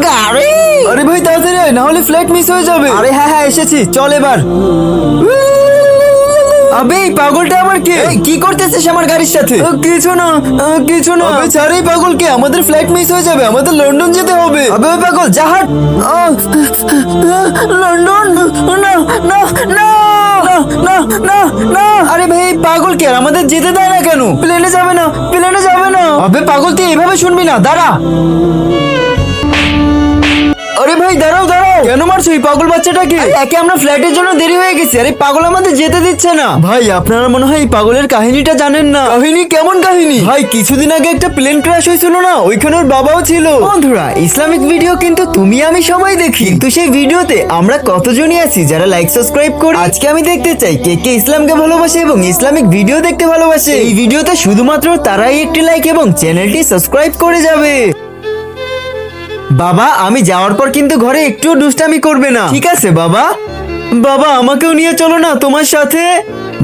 গাড়ি, আরে ভাই তাড়াতাড়ি আয়, না হলে ফ্লাইট মিস হয়ে যাবে। আরে হ্যাঁ হ্যাঁ এসেছি, চল এবার। আবে এই পাগলটা আবার কে? এই, কি করতেছিস আমার গাড়ির সাথে? কিছু না, কিছু না। আবে ছাড় এই পাগলকে, আমাদের ফ্লাইট মিস হয়ে যাবে, আমাদের লন্ডন যেতে হবে। আবে ওই পাগল জাহাজ। লন্ডন? না না না না না না। আরে ভাই এই পাগলকে আর আমাদের যেতে দেয় না কেন? প্লেনে যাবে না, প্লেনে যাবে না। আবে পাগল তুই এভাবে শুনবি না, দাঁড়া। আরে ভাই দাঁড়াও দাঁড়াও, কেন মারছো এই পাগল বাচ্চাটাকে? একে আমরা ফ্লাইটের জন্য দেরি হয়ে গেছি, আরে পাগল আমাদের যেতে দিচ্ছে না। ভাই আপনারা মনে হয় এই পাগলের কাহিনীটা জানেন না। কাহিনী? কেমন কাহিনী? ভাই কিছুদিন আগে একটা প্লেন ক্র্যাশ হয়েছিল না, ওইখানে ওর বাবাও ছিল। বন্ধুরা ইসলামিক ভিডিও কিন্তু তুমি আমি সবাই দেখি, কিন্তু সেই ভিডিওতে আমরা কতজনই আছি যারা লাইক সাবস্ক্রাইব করি? আজকে আমি দেখতে চাই কে কে ইসলামকে ভালোবাসে এবং ইসলামিক ভিডিও দেখতে ভালোবাসে। এই ভিডিওতে শুধুমাত্র তারাই একটি লাইক এবং চ্যানেলটি সাবস্ক্রাইব করে যাবে। বাবা আমি যাওয়ার পর কিন্তু ঘরে একটুও দুষ্টামি করবে না, ঠিক আছে বাবা? বাবা আমাকেও নিয়ে চলো না তোমার সাথে।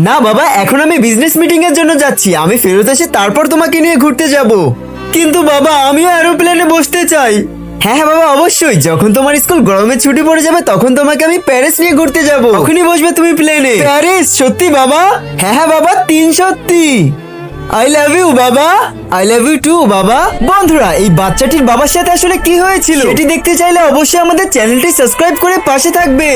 না বাবা, এখন আমি বিজনেস মিটিং এর জন্য যাচ্ছি, আমি ফেরত এসে তারপর তোমাকে নিয়ে ঘুরতে যাব। কিন্তু বাবা আমিও এরোপ্লেনে বসতে চাই। হ্যাঁ হ্যাঁ বাবা অবশ্যই, যখন তোমার স্কুল গরমের ছুটি পড়ে যাবে তখন তোমাকে আমি প্যারিস নিয়ে ঘুরতে যাব, তখনই বসবে তুমি প্লেনে। প্যারিস? সত্যি বাবা? হ্যাঁ হ্যাঁ বাবা, 3 সত্যি। আই লাভ ইউ বাবা। আই লাভ ইউ টু বাবা। বন্ধুরা এই বাচ্চাটির বাবার সাথে আসলে কি হয়েছিল সেটি দেখতে চাইলে অবশ্যই আমাদের চ্যানেলটি সাবস্ক্রাইব করে পাশে থাকবে।